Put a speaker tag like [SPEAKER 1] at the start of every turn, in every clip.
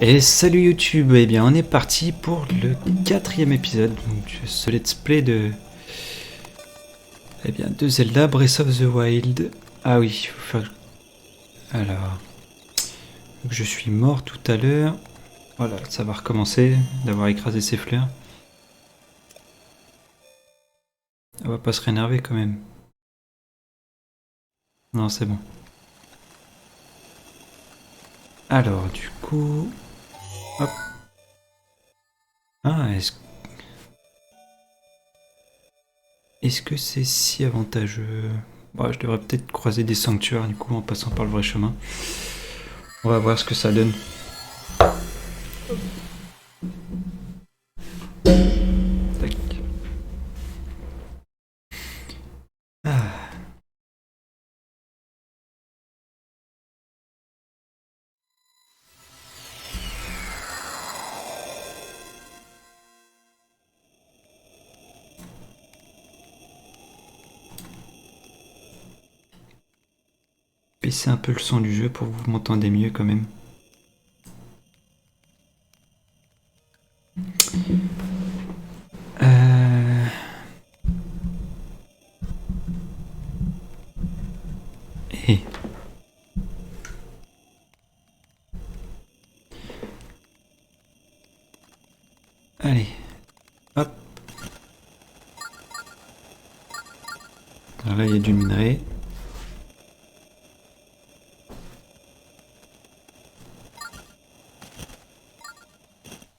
[SPEAKER 1] Et salut YouTube, eh bien on est parti pour le 4e épisode donc ce let's play de de Zelda Breath of the Wild. Ah oui, il faut faire. Alors, donc je suis mort tout à l'heure. Voilà, ça va recommencer d'avoir écrasé ces fleurs. On va pas se rénerver quand même. Non, c'est bon. Alors, du coup, hop. Ah, est-ce que c'est si avantageux? Bon, je devrais peut-être croiser des sanctuaires du coup en passant par le vrai chemin. On va voir ce que ça donne. Tac. Ah. Baissez un peu le son du jeu pour que vous m'entendez mieux quand même. Euh... Et... Allez, hop. Alors là, il y a du minerai.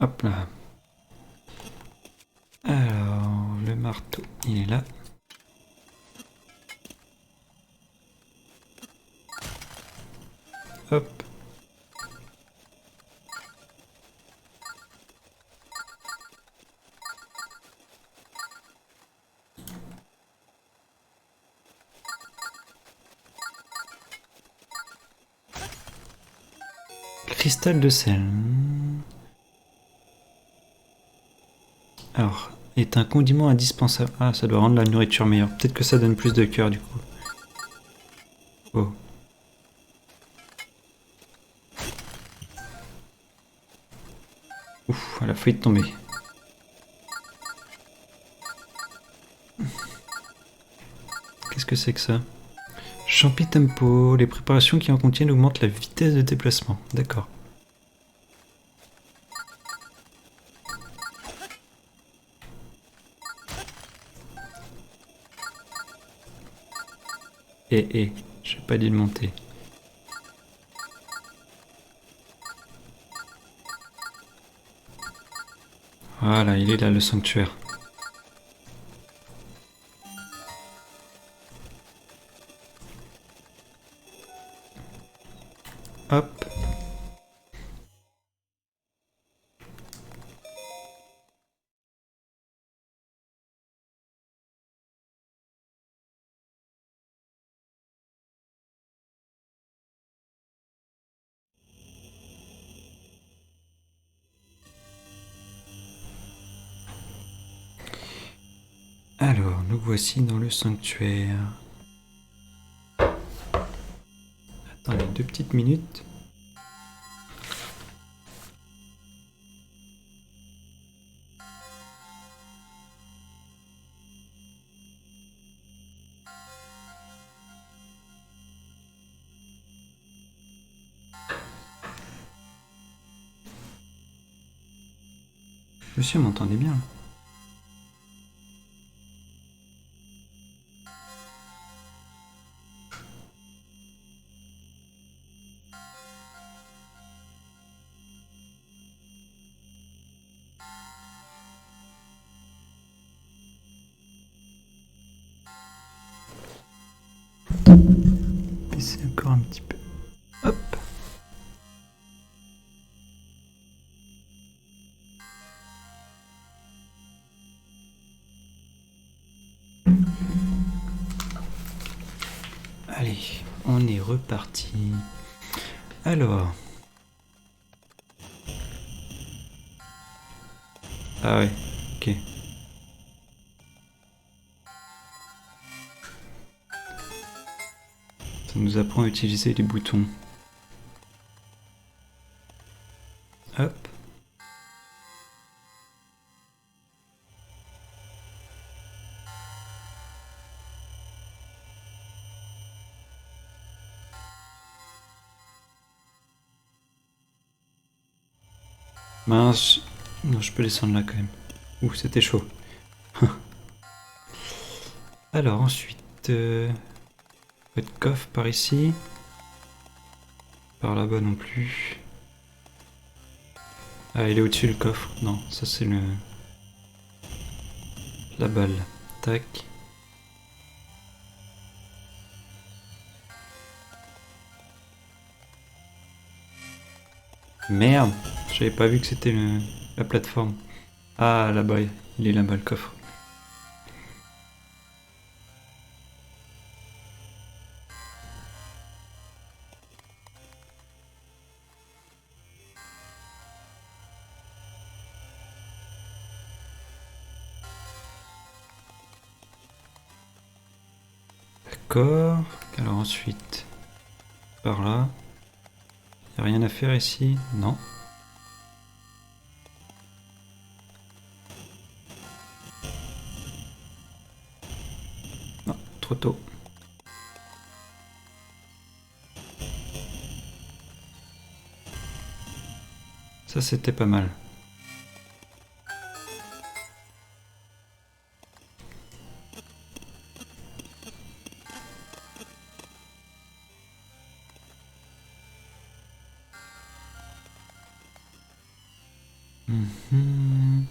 [SPEAKER 1] Hop là. Alors, le marteau, il est là. Hop. Cristal de sel. Alors, est un condiment indispensable. Ah, ça doit rendre la nourriture meilleure. Peut-être que ça donne plus de cœur du coup. Oh. Ouf, elle a failli tomber. Qu'est-ce que c'est que ça? Champi tempo. Les préparations qui en contiennent augmentent la vitesse de déplacement. D'accord. J'ai pas dit de monter. Voilà, il est là le sanctuaire. Hop. Alors, nous voici dans le sanctuaire. Attendez 2 petites minutes. Monsieur, m'entendez bien? Baissez encore un petit peu. Hop. Allez, on est reparti. Alors. Ah ouais, ok. Ça nous apprend à utiliser les boutons. Hop. Mince. Non, je peux descendre là quand même. Ouh, c'était chaud. Alors ensuite, pas de coffre par ici. Par là-bas non plus. Ah, il est au-dessus le coffre. Non, ça c'est le... la balle. Tac. Merde, j'avais pas vu que c'était la plateforme. Ah, là-bas, il est là-bas le coffre. D'accord. Alors ensuite, par là. Y a rien à faire ici? Non. Non, trop tôt. Ça c'était pas mal. Mhm.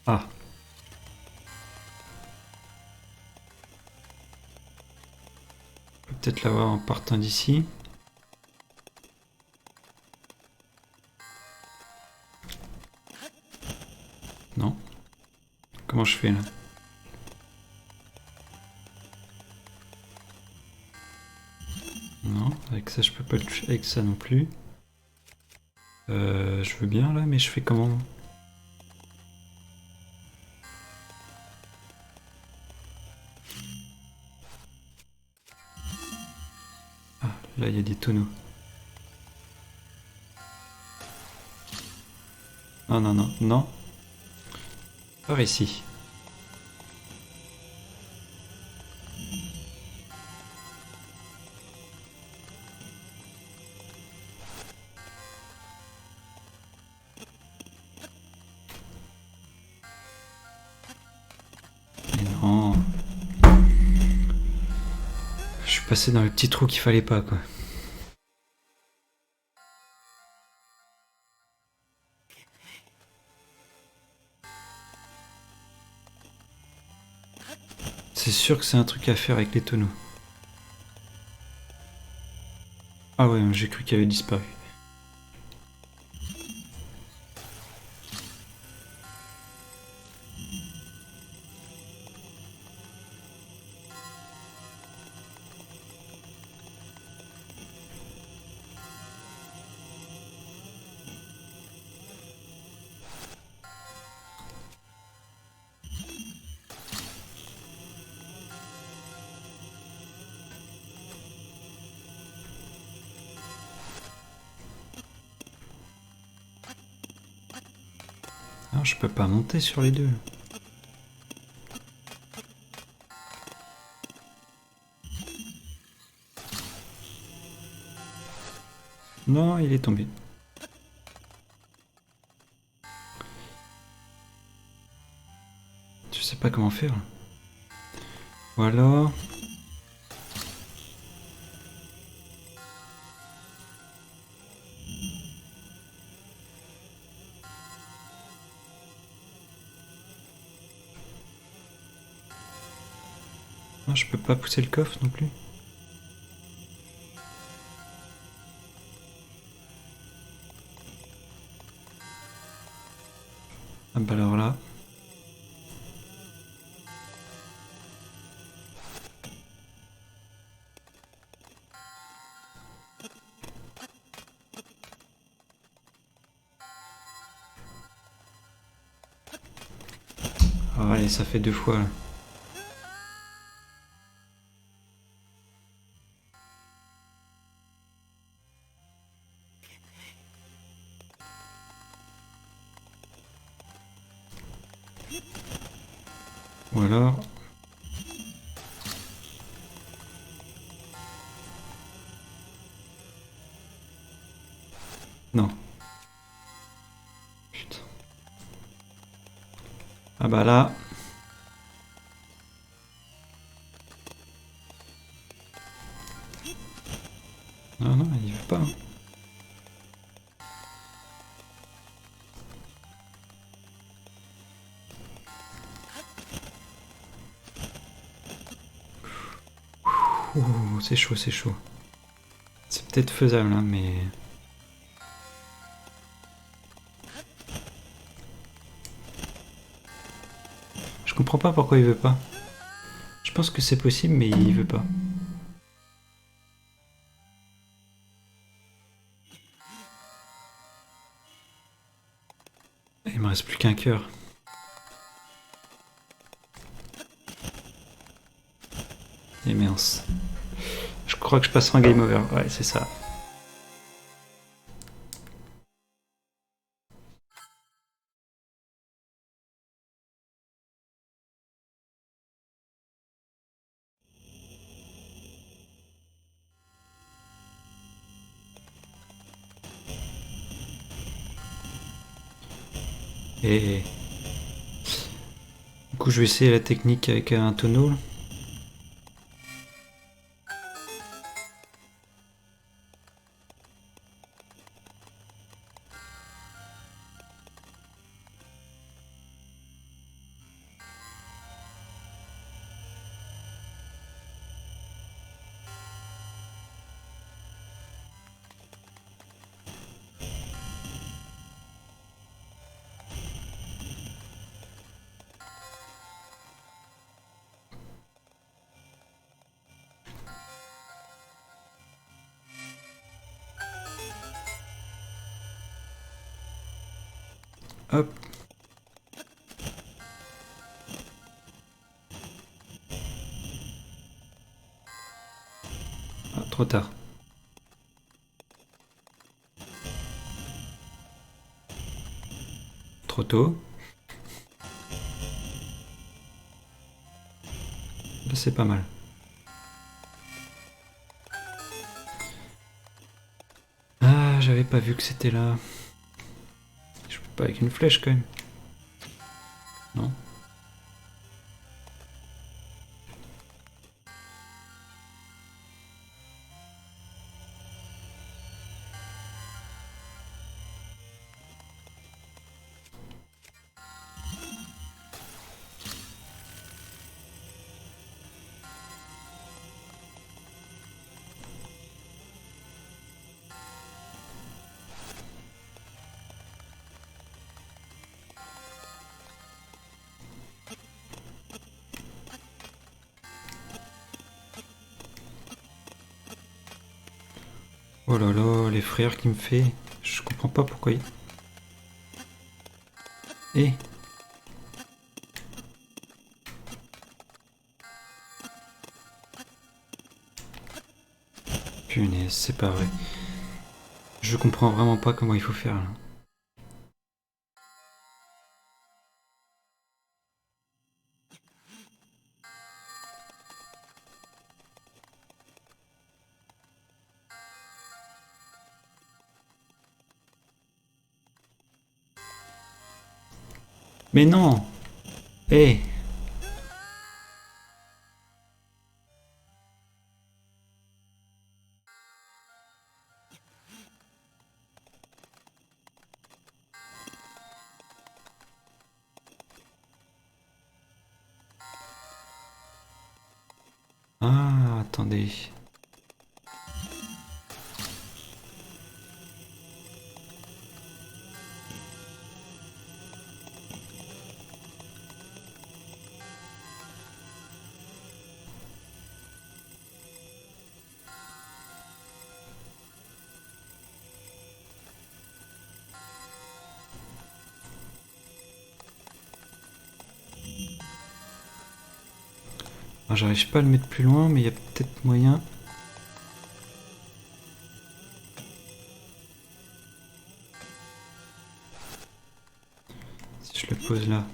[SPEAKER 1] Ah. Peut-être l'avoir en partant d'ici. Non. Comment je fais là? Non, avec ça je peux pas le toucher, avec ça non plus. Je veux bien là, mais je fais comment? Ah, là il y a des tonneaux. Non, non, non, non. Par ici. Mais non. Je suis passé dans le petit trou qu'il fallait pas, quoi. C'est sûr que c'est un truc à faire avec les tonneaux. Ah ouais, j'ai cru qu'il avait disparu. Non, je peux pas monter sur les deux. Non, il est tombé. Je sais pas comment faire. Ou alors... Non, je peux pas pousser le coffre non plus. Ah bah alors là... Ah allez, ça fait deux fois là. Ou alors... Non. Putain. Ah bah là... Non, non, il veut pas. Hein. Ouh, c'est chaud, c'est chaud. C'est peut-être faisable, hein, mais... Je comprends pas pourquoi il veut pas. Je pense que c'est possible, mais il veut pas. Il me reste plus qu'un cœur. Et mince. Je crois que je passerai en game over. Ouais, c'est ça. Et du coup, je vais essayer la technique avec un tonneau. Hop. Ah, trop tard. Trop tôt. Là, c'est pas mal. Ah, j'avais pas vu que c'était là. Je peux pas avec une flèche quand même. Non. Oh là là, les frayeurs qu'il me fait. Je comprends pas pourquoi il... Eh. Punaise, c'est pas vrai. Je comprends vraiment pas comment il faut faire là. Mais non. Eh. Ah, attendez. Ah, j'arrive pas à le mettre plus loin, mais il y a peut-être moyen. Si je le pose là.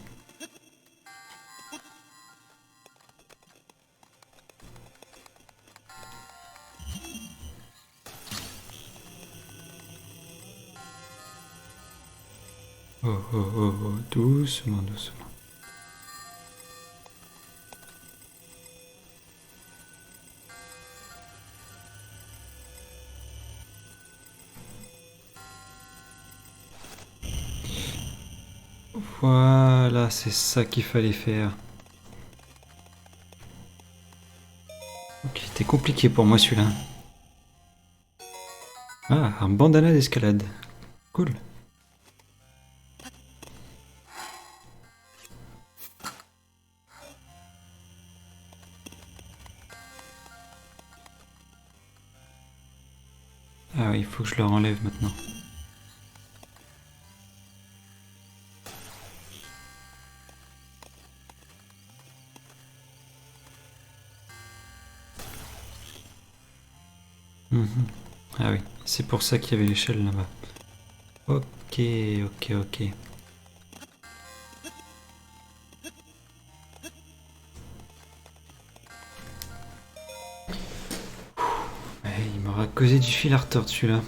[SPEAKER 1] Oh, oh, oh, oh, doucement, doucement. Voilà, c'est ça qu'il fallait faire. Ok, c'était compliqué pour moi celui-là. Ah, un bandana d'escalade. Cool. Ah oui, il faut que je leur enlève maintenant. Mhm. Ah oui, c'est pour ça qu'il y avait l'échelle là-bas. Ok, ok, ok. Ouais, il m'aura causé du fil à retordre celui-là.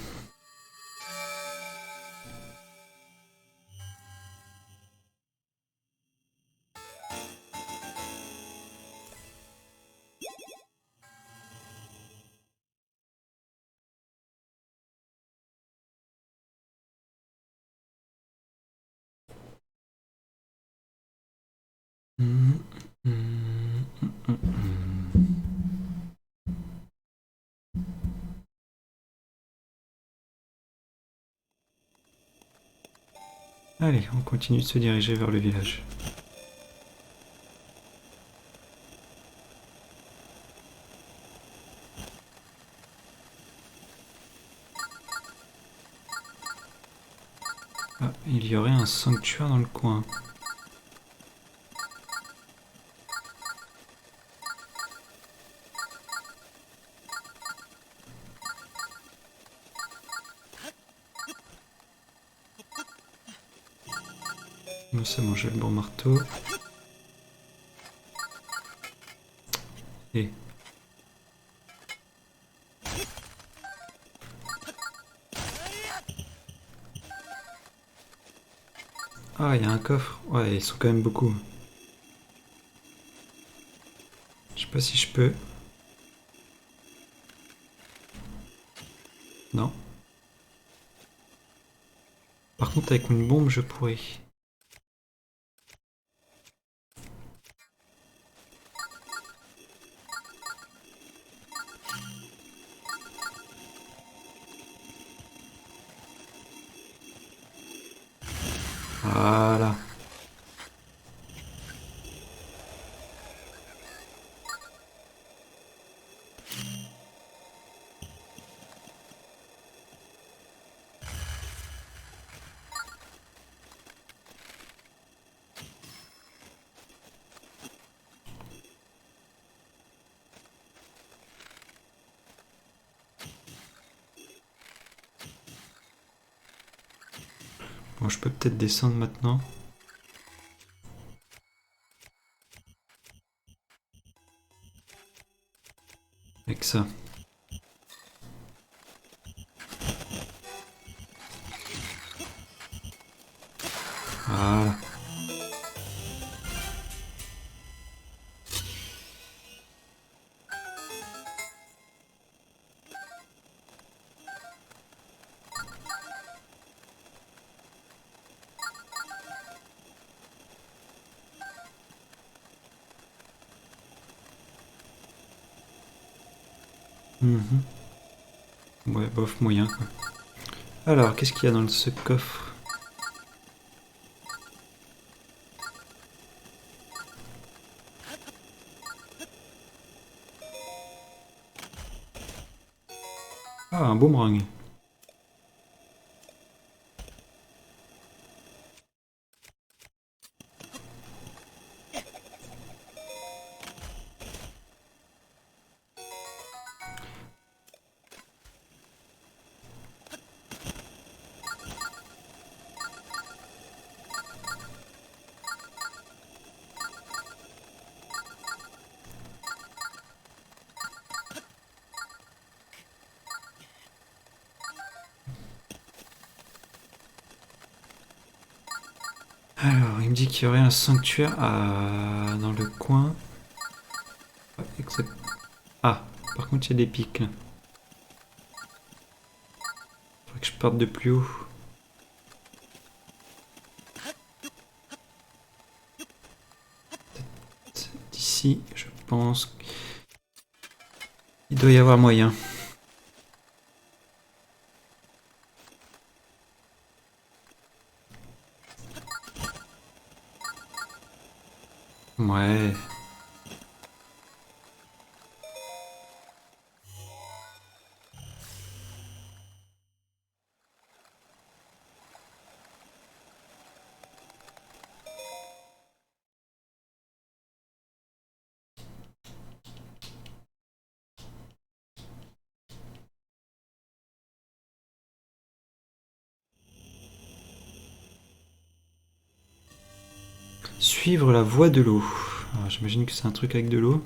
[SPEAKER 1] Mhm, mhm, mhm, mhm. Allez, on continue de se diriger vers le village. Ah, il y aurait un sanctuaire dans le coin. Moi, c'est bon, j'ai le bon marteau. Et... Ah, il y a un coffre. Ouais, ils sont quand même beaucoup. Je sais pas si je peux. Non. Par contre, avec une bombe, je pourrais. Voilà. Bon, je peux peut-être descendre maintenant. Avec ça. Voilà. Mhm. Ouais, bof, moyen quoi. Alors, qu'est-ce qu'il y a dans ce coffre? Ah, un boomerang. Alors, il me dit qu'il y aurait un sanctuaire dans le coin. Ah, par contre, il y a des pics là. Faudrait que je parte de plus haut. D'ici, je pense. Il doit y avoir moyen. Ouais. Suivre la voie de l'eau. Alors, j'imagine que c'est un truc avec de l'eau.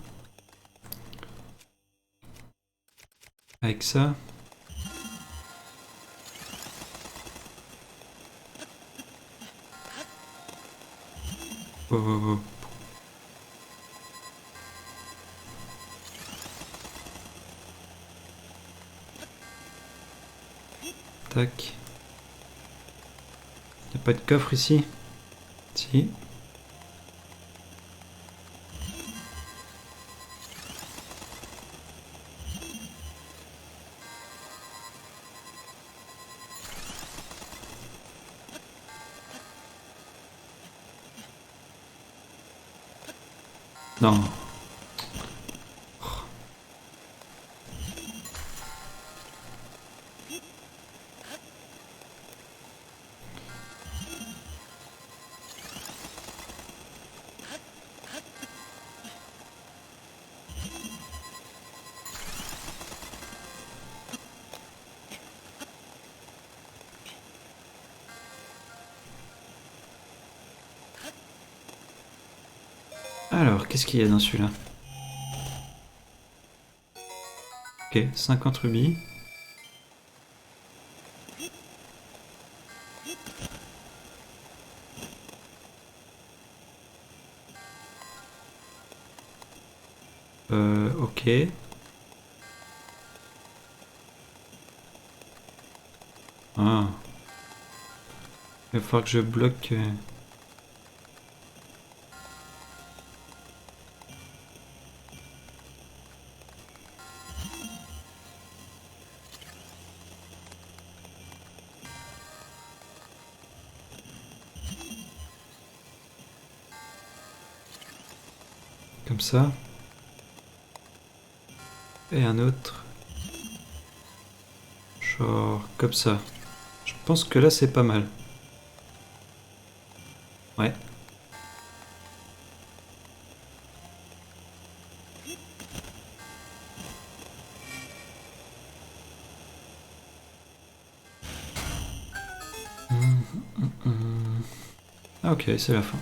[SPEAKER 1] Avec ça. Oh, oh, oh. Tac. Y a pas de coffre ici? Si. Non. Alors, qu'est-ce qu'il y a dans celui-là? Ok, 50 rubis. Ok. Ah. Il va falloir que je bloque. Comme ça. Et un autre. Genre comme ça. Je pense que là c'est pas mal. Ouais. Ah, ok, c'est la fin.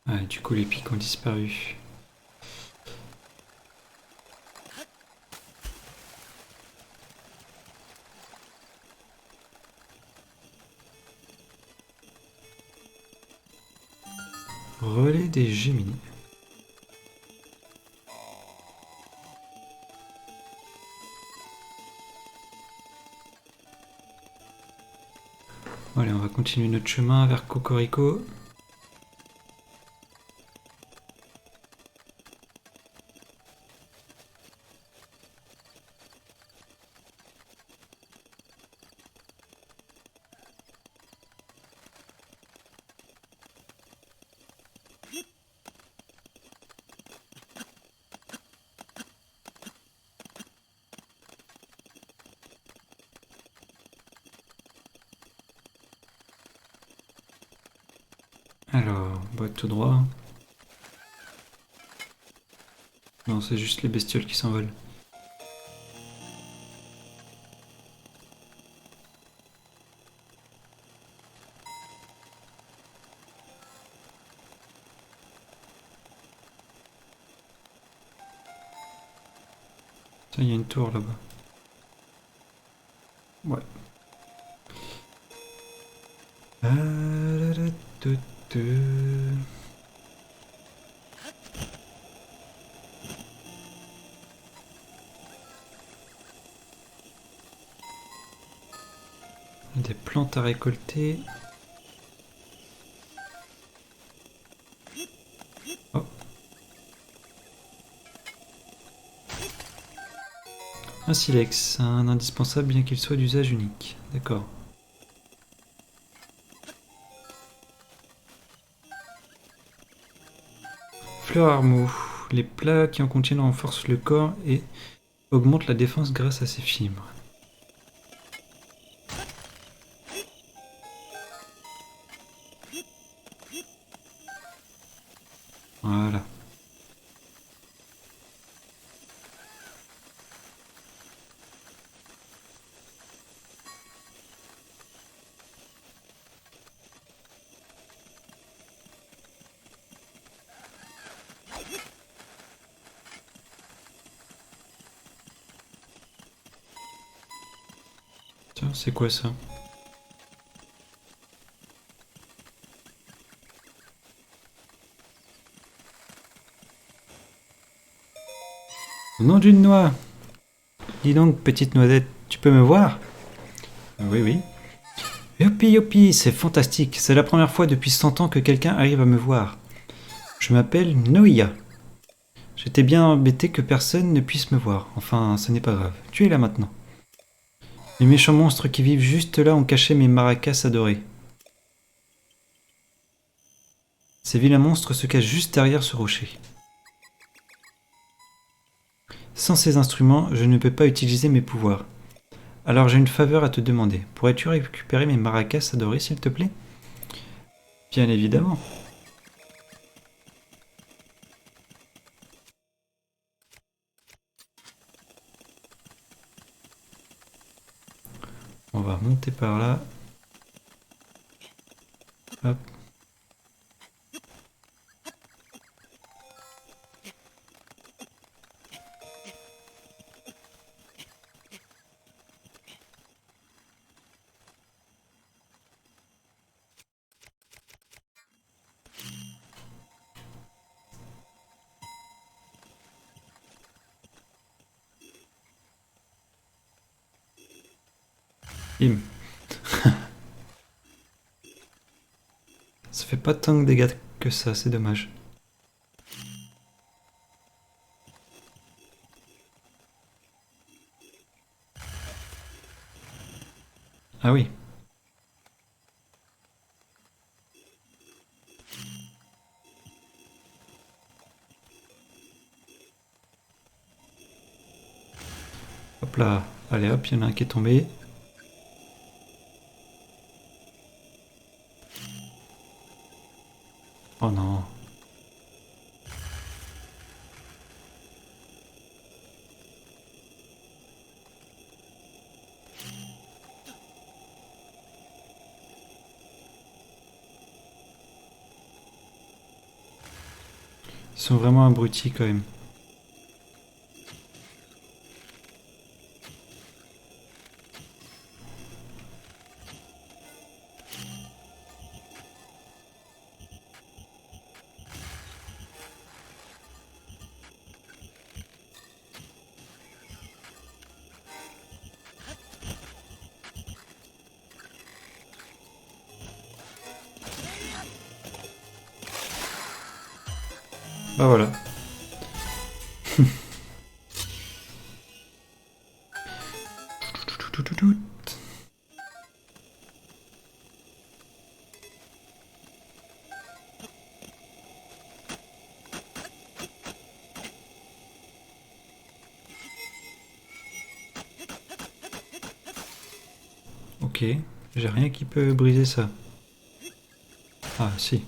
[SPEAKER 1] Ah, du coup les pics ont disparu. Relais des Géminis. Allez, on va continuer notre chemin vers Cocorico. Alors, on va être tout droit. Non, c'est juste les bestioles qui s'envolent. Tiens, il y a une tour là-bas. Ouais. Ah, là, là, tout, tout. Des plantes à récolter. Oh. Un silex, un indispensable bien qu'il soit d'usage unique. D'accord. Fleur Armou. Les plats qui en contiennent renforcent le corps et augmentent la défense grâce à ses fibres. Voilà. Tiens, c'est quoi ça? Au nom d'une noix! Dis donc, petite noisette, tu peux me voir? Oui, oui. Youpi, youpi, c'est fantastique. C'est la première fois depuis 100 ans que quelqu'un arrive à me voir. Je m'appelle Noia. J'étais bien embêté que personne ne puisse me voir. Enfin, ce n'est pas grave. Tu es là maintenant. Les méchants monstres qui vivent juste là ont caché mes maracas adorés. Ces vilains monstres se cachent juste derrière ce rocher. Sans ces instruments, je ne peux pas utiliser mes pouvoirs. Alors j'ai une faveur à te demander. Pourrais-tu récupérer mes maracas adorés, s'il te plaît? Bien évidemment. On va monter par là. Hop. Bim. Ça fait pas tant de dégâts que ça, c'est dommage. Ah oui. Hop là. Allez hop, il y en a un qui est tombé. Oh non. Ils sont vraiment abrutis quand même. Bah voilà. Ok, j'ai rien qui peut briser ça. Ah si.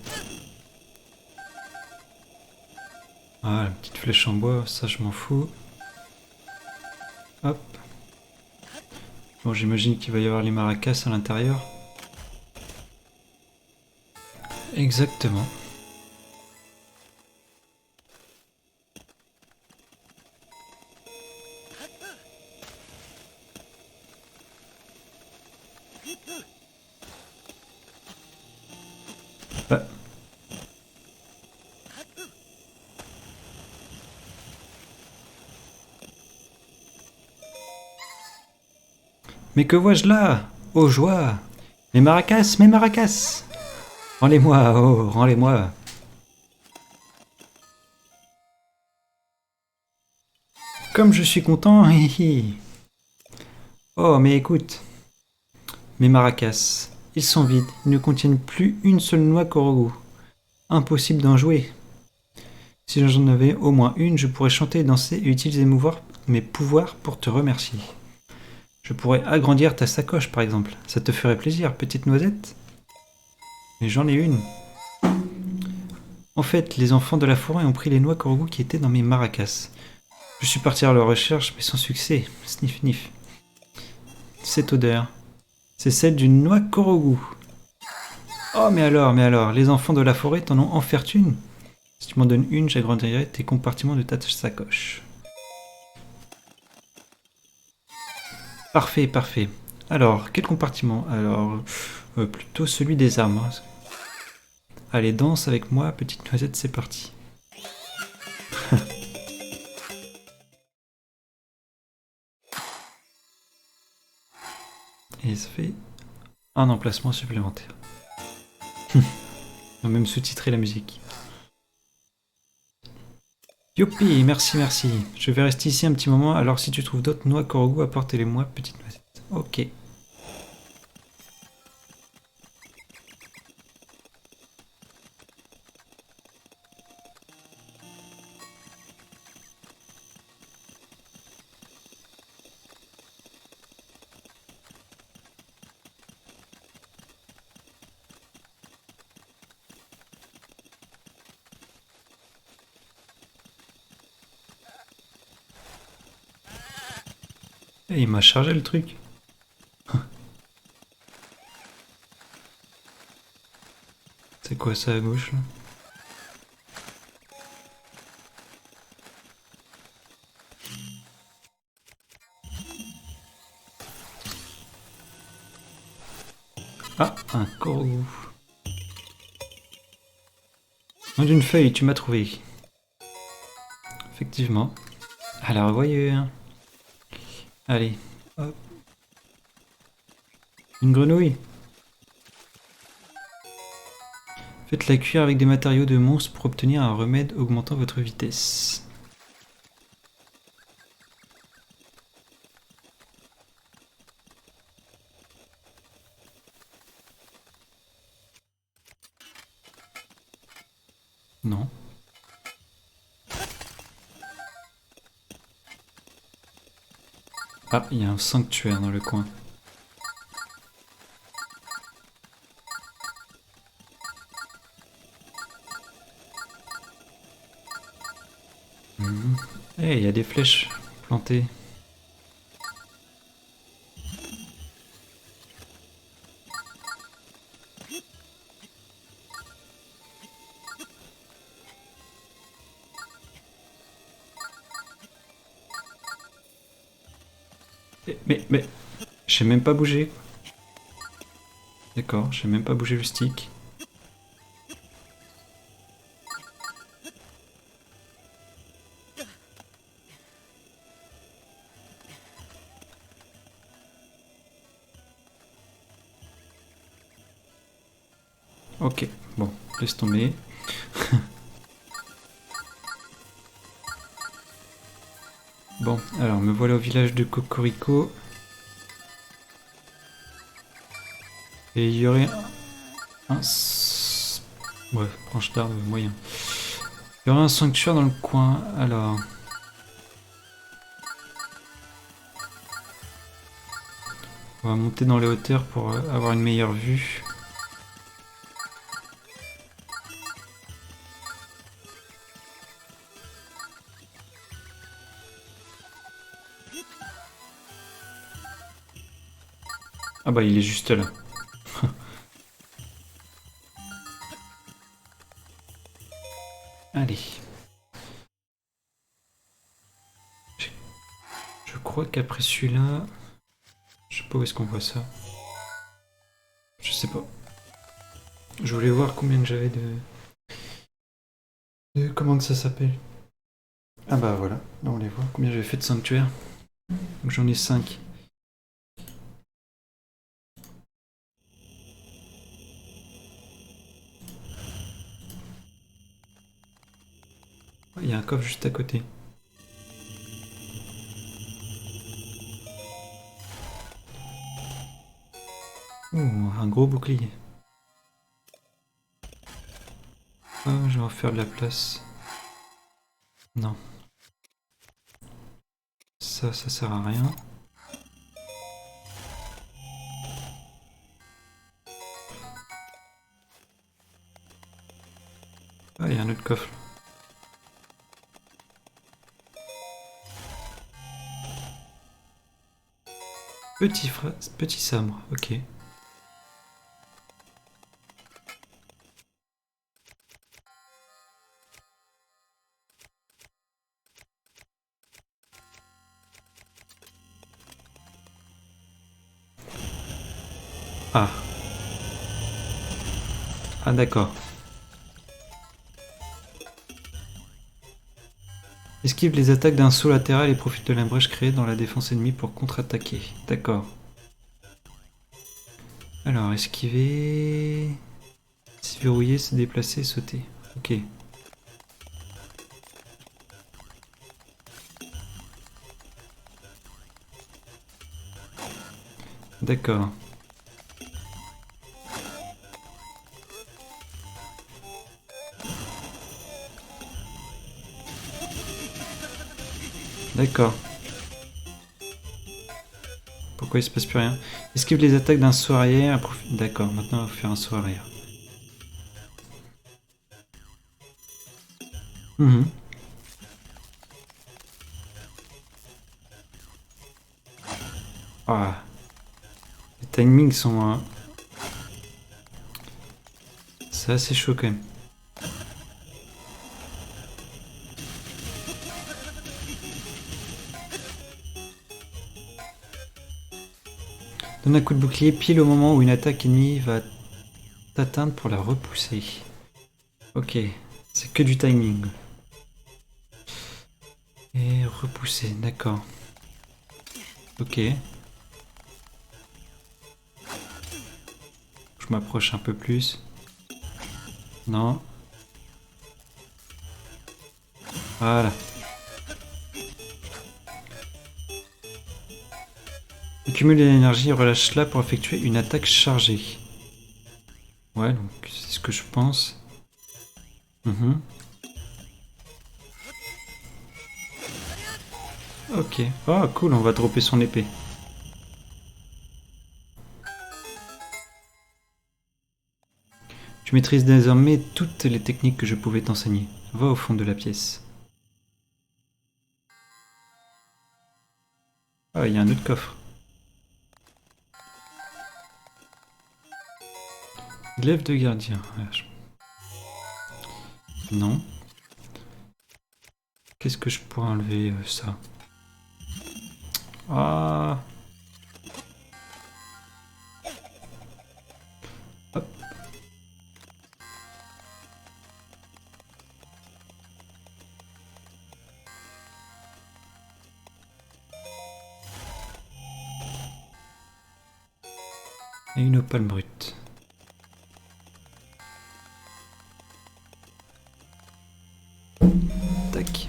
[SPEAKER 1] Ah, la petite flèche en bois, ça je m'en fous. Hop. Bon, j'imagine qu'il va y avoir les maracas à l'intérieur. Exactement. Bah. Mais que vois-je là? Oh joie! Mes maracas, mes maracas! Rends-les-moi, oh, rends-les-moi! Comme je suis content, hi hi. Oh, mais écoute, mes maracas, ils sont vides, ils ne contiennent plus une seule noix Korogu. Impossible d'en jouer. Si j'en avais au moins une, je pourrais chanter, danser et utiliser mes pouvoirs pour te remercier. Je pourrais agrandir ta sacoche, par exemple. Ça te ferait plaisir, petite noisette? Mais j'en ai une. En fait, les enfants de la forêt ont pris les noix Korogu qui étaient dans mes maracas. Je suis parti à leur recherche, mais sans succès. Sniff, sniff. Cette odeur, c'est celle d'une noix Korogu. Oh, mais alors, les enfants de la forêt t'en ont offert une? Si tu m'en donnes une, j'agrandirai tes compartiments de ta sacoche. Parfait, parfait. Alors, quel compartiment? Alors, plutôt celui des armes. Allez, danse avec moi, petite noisette, c'est parti. Et ça fait un emplacement supplémentaire. On va même sous-titrer la musique. Youpi, merci, merci. Je vais rester ici un petit moment, alors si tu trouves d'autres noix Korogu, apporte-les-moi, petite noisette. Ok. Et il m'a chargé le truc. C'est quoi ça à gauche là? Ah, un Korogu. Nom d'une feuille, tu m'as trouvé. Effectivement. À la revoyure. Allez, hop. Une grenouille. Faites-la cuire avec des matériaux de monstre pour obtenir un remède augmentant votre vitesse. Non. Ah, il y a un sanctuaire dans le coin. Eh, il y a des flèches plantées. Mais, je sais même pas bouger. D'accord, je sais même pas bouger le stick. Ok, bon, laisse tomber. Bon, alors me voilà au village de Cocorico. Et il y aurait ouais, branche d'arbre moyen. Il y aurait un sanctuaire dans le coin, alors... On va monter dans les hauteurs pour avoir une meilleure vue. Ah bah il est juste là. Allez. Je crois qu'après celui-là... Je sais pas où est-ce qu'on voit ça. Je sais pas. Je voulais voir combien j'avais de... Comment ça s'appelle? Ah bah voilà, là on les voit. Combien j'avais fait de sanctuaires? Donc j'en ai 5. Il y a un coffre juste à côté. Ouh, un gros bouclier. Ah, je vais en faire de la place. Non. Ça sert à rien. Ah, il y a un autre coffre. Petit sabre, ok. Ah. Ah d'accord. Esquive les attaques d'un saut latéral et profite de la brèche créée dans la défense ennemie pour contre-attaquer. D'accord. Alors, esquiver... Se verrouiller, se déplacer, sauter. Ok. D'accord. D'accord. Pourquoi il se passe plus rien? Esquive les attaques d'un saut arrière. D'accord, maintenant on va faire un saut arrière. Mhm. Ah. Les timings sont... C'est assez chaud quand même. Donne un coup de bouclier pile au moment où une attaque ennemie va t'atteindre pour la repousser. Ok, c'est que du timing. Et repousser, d'accord. Ok. Je m'approche un peu plus. Non. Voilà. Accumule de l'énergie et relâche-la pour effectuer une attaque chargée. Ouais, donc c'est ce que je pense. Mhm. Ok. Oh, cool, on va dropper son épée. Tu maîtrises désormais toutes les techniques que je pouvais t'enseigner. Va au fond de la pièce. Ah, il y a un autre coffre. Glaive de gardien. Non. Qu'est-ce que je pourrais enlever ça? Ah. Hop. Et une opale brute. Tac.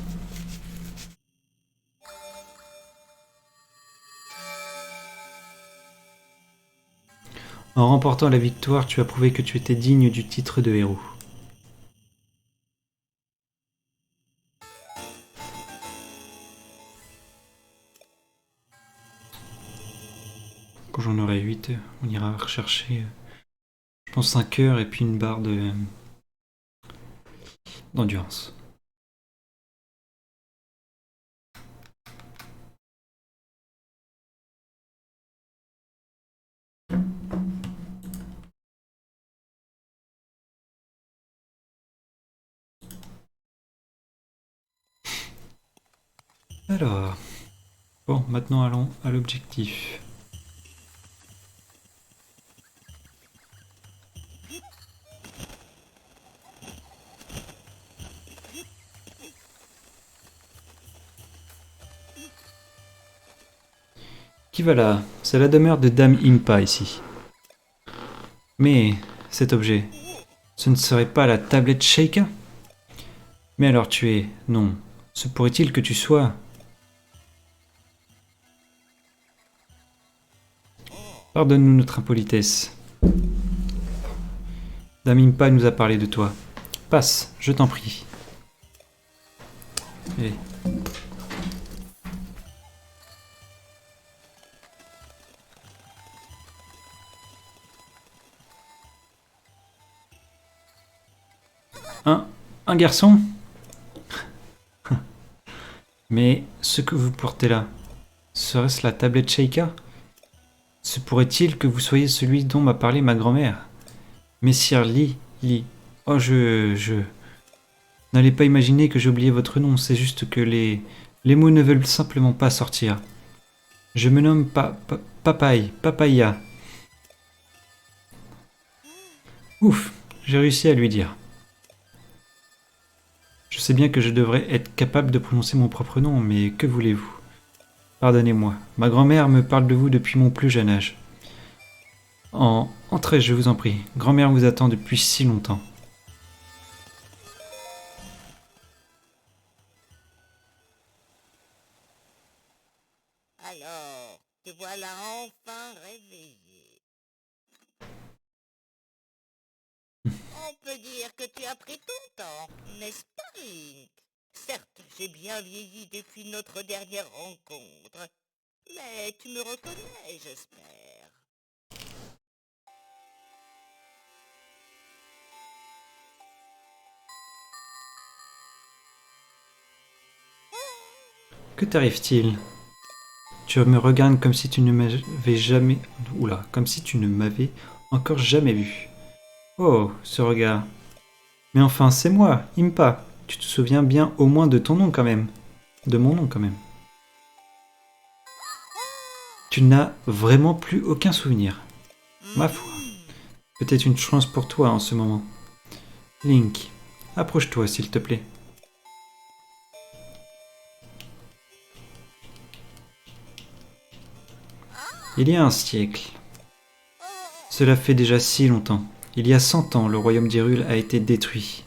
[SPEAKER 1] En remportant la victoire, tu as prouvé que tu étais digne du titre de héros. Quand j'en aurai 8, on ira rechercher, je pense, 5 heures et puis une barre d'endurance. Alors, bon, maintenant allons à l'objectif. Qui va là? C'est la demeure de Dame Impa ici. Mais cet objet, ce ne serait pas la tablette Sheikah? Mais alors tu es... Non. Se pourrait-il que tu sois... Pardonne-nous notre impolitesse. Dame Impa nous a parlé de toi. Passe, je t'en prie. Allez. Un garçon? Mais ce que vous portez là, serait-ce la tablette Sheikah? Se pourrait-il que vous soyez celui dont m'a parlé ma grand-mère? Messire Lee. Oh, je... N'allez pas imaginer que j'ai oublié votre nom, c'est juste que les mots ne veulent simplement pas sortir. Je me nomme Papaya. Ouf, j'ai réussi à lui dire. Je sais bien que je devrais être capable de prononcer mon propre nom, mais que voulez-vous? Pardonnez-moi, ma grand-mère me parle de vous depuis mon plus jeune âge. Entrez, je vous en prie. Grand-mère vous attend depuis si longtemps.
[SPEAKER 2] Alors, te voilà enfin réveillé. On peut dire que tu as pris ton temps, n'est-ce pas, Link? Certes, j'ai bien vieilli depuis notre dernière rencontre, mais tu me reconnais, j'espère.
[SPEAKER 1] Que t'arrive-t-il? Tu me regardes comme si tu ne m'avais jamais... Oula, comme si tu ne m'avais encore jamais vu. Oh, ce regard. Mais enfin, c'est moi, Impa. Tu te souviens bien au moins de ton nom quand même. De mon nom quand même. Tu n'as vraiment plus aucun souvenir. Ma foi. Peut-être une chance pour toi en ce moment. Link, approche-toi s'il te plaît. Il y a un siècle. Cela fait déjà si longtemps. Il y a 100 ans, le royaume d'Hyrule a été détruit.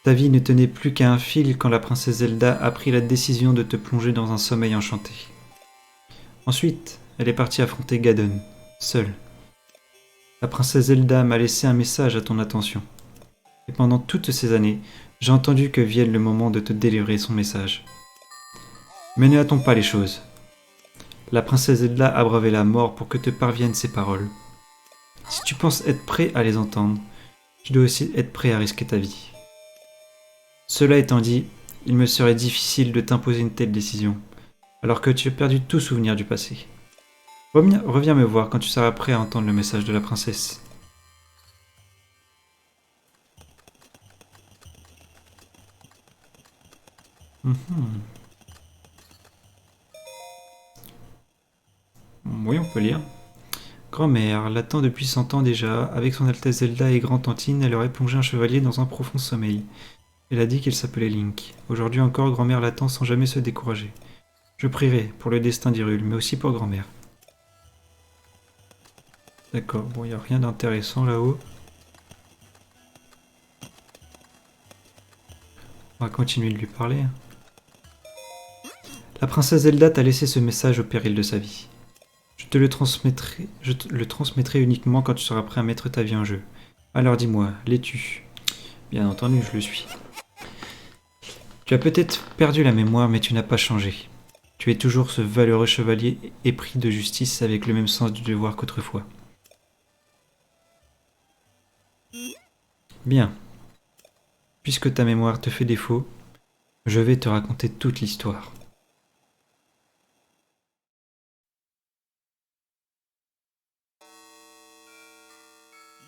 [SPEAKER 1] Ta vie ne tenait plus qu'à un fil quand la princesse Zelda a pris la décision de te plonger dans un sommeil enchanté. Ensuite, elle est partie affronter Ganon, seule. La princesse Zelda m'a laissé un message à ton attention. Et pendant toutes ces années, j'ai entendu que vienne le moment de te délivrer son message. Mais ne hâtons pas les choses. La princesse Zelda a bravé la mort pour que te parviennent ces paroles. Si tu penses être prêt à les entendre, tu dois aussi être prêt à risquer ta vie. Cela étant dit, il me serait difficile de t'imposer une telle décision, alors que tu as perdu tout souvenir du passé. Reviens me voir quand tu seras prêt à entendre le message de la princesse. Oui, on peut lire. Grand-mère l'attend depuis 100 ans déjà. Avec son Altesse Zelda et grand-tantine, elle aurait plongé un chevalier dans un profond sommeil. Elle a dit qu'il s'appelait Link. Aujourd'hui encore, grand-mère l'attend sans jamais se décourager. Je prierai pour le destin d'Hyrule, mais aussi pour grand-mère. D'accord, bon, il n'y a rien d'intéressant là-haut. On va continuer de lui parler. La princesse Zelda t'a laissé ce message au péril de sa vie. Je te le transmettrai uniquement quand tu seras prêt à mettre ta vie en jeu. Alors dis-moi, l'es-tu? Bien entendu, je le suis. Tu as peut-être perdu la mémoire, mais tu n'as pas changé. Tu es toujours ce valeureux chevalier épris de justice avec le même sens du devoir qu'autrefois. Bien. Puisque ta mémoire te fait défaut, je vais te raconter toute l'histoire.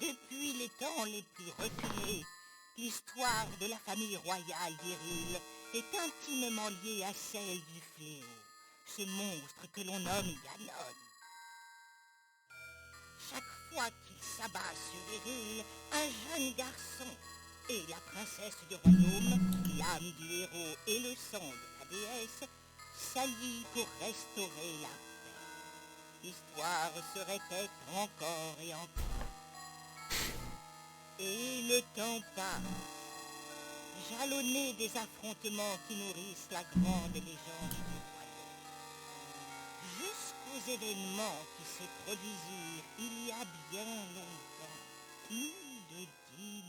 [SPEAKER 2] Depuis les temps les plus reculés, l'histoire de la famille royale d'Hyrule est intimement liée à celle du fléau, ce monstre que l'on nomme Ganon. Chaque fois qu'il s'abat sur Hyrule, un jeune garçon et la princesse du royaume, l'âme du héros et le sang de la déesse, s'allient pour restaurer la paix. L'histoire se répète encore et encore. Et le temps passe, jalonné des affrontements qui nourrissent la grande légende du royaume. Jusqu'aux événements qui se produisirent il y a bien longtemps, plus de 10 000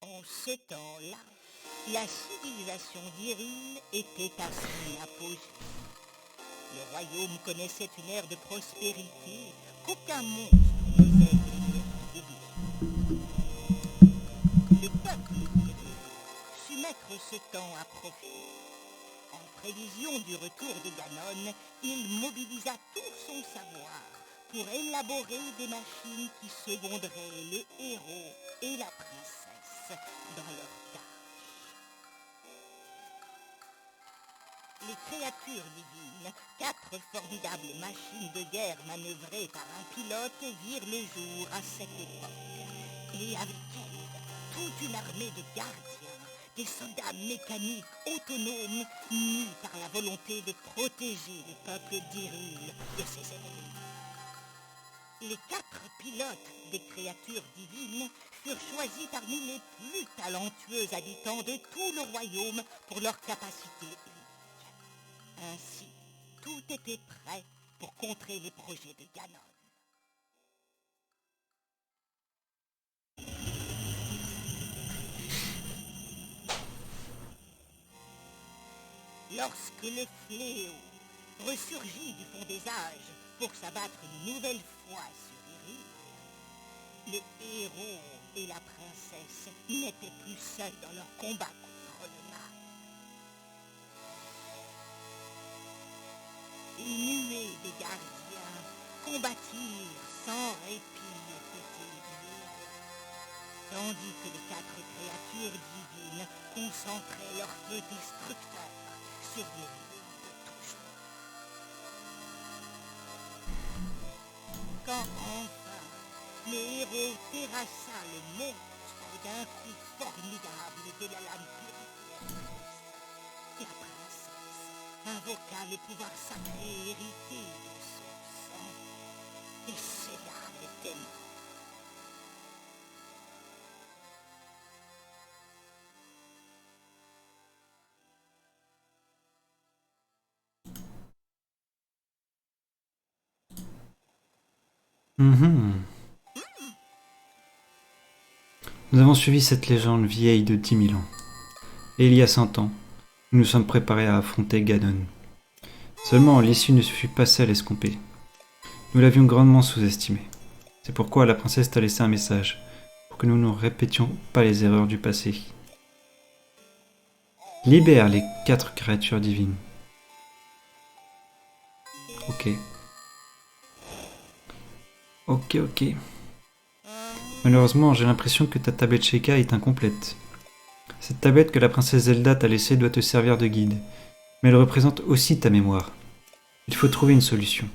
[SPEAKER 2] ans. En ce temps-là, la civilisation d'Hyrule était à son apogée. Le royaume connaissait une ère de prospérité qu'aucun monstre n'osait oublier. Le peuple d'Hyrule sut mettre ce temps à profit. En prévision du retour de Ganon, il mobilisa tout son savoir pour élaborer des machines qui seconderaient le héros et la princesse dans leurs tâches. Les créatures divines, 4 formidables machines de guerre manœuvrées par un pilote, virent le jour à cette époque. Et avec elles, toute une armée de gardiens, des soldats mécaniques autonomes, mus par la volonté de protéger le peuple d'Hyrule de ses ennemis. Les 4 pilotes des créatures divines furent choisis parmi les plus talentueux habitants de tout le royaume pour leur capacité unique. Ainsi, tout était prêt pour contrer les projets de Ganon. Lorsque le fléau ressurgit du fond des âges pour s'abattre une nouvelle fois sur Hyrule, le héros et la princesse n'étaient plus seuls dans leur combat contre le mal. Les nuées des gardiens combattirent sans répit aux côtés du héros, tandis que les 4 créatures divines concentraient leur feu destructeur sur les lieux de toujours. Quand enfin le héros terrassa le monstre d'un coup formidable de la lame purificatrice, la princesse invoqua le pouvoir sacré hérité de son sang et scella les démons.
[SPEAKER 1] Nous avons suivi cette légende vieille de 10 000 ans. Et il y a 100 ans, nous nous sommes préparés à affronter Ganon. Seulement, l'issue ne fut pas celle escomptée. Nous l'avions grandement sous-estimé. C'est pourquoi la princesse t'a laissé un message, pour que nous ne répétions pas les erreurs du passé. Libère les 4 créatures divines. Ok. Ok. Malheureusement, j'ai l'impression que ta tablette Sheikah est incomplète. Cette tablette que la princesse Zelda t'a laissée doit te servir de guide, mais elle représente aussi ta mémoire. Il faut trouver une solution.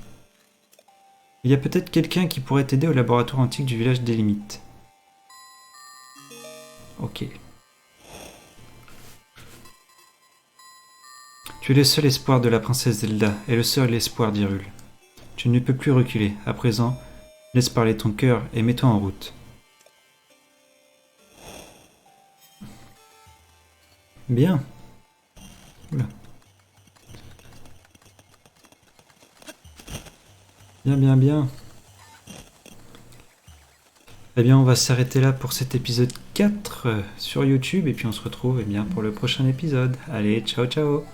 [SPEAKER 1] Il y a peut-être quelqu'un qui pourrait t'aider au laboratoire antique du village des limites. Ok. Tu es le seul espoir de la princesse Zelda et le seul espoir d'Hyrule. Tu ne peux plus reculer. À présent, laisse parler ton cœur et mets-toi en route. Bien. Oula. Bien. Eh bien, on va s'arrêter là pour cet épisode 4 sur YouTube et puis on se retrouve pour le prochain épisode. Allez, ciao.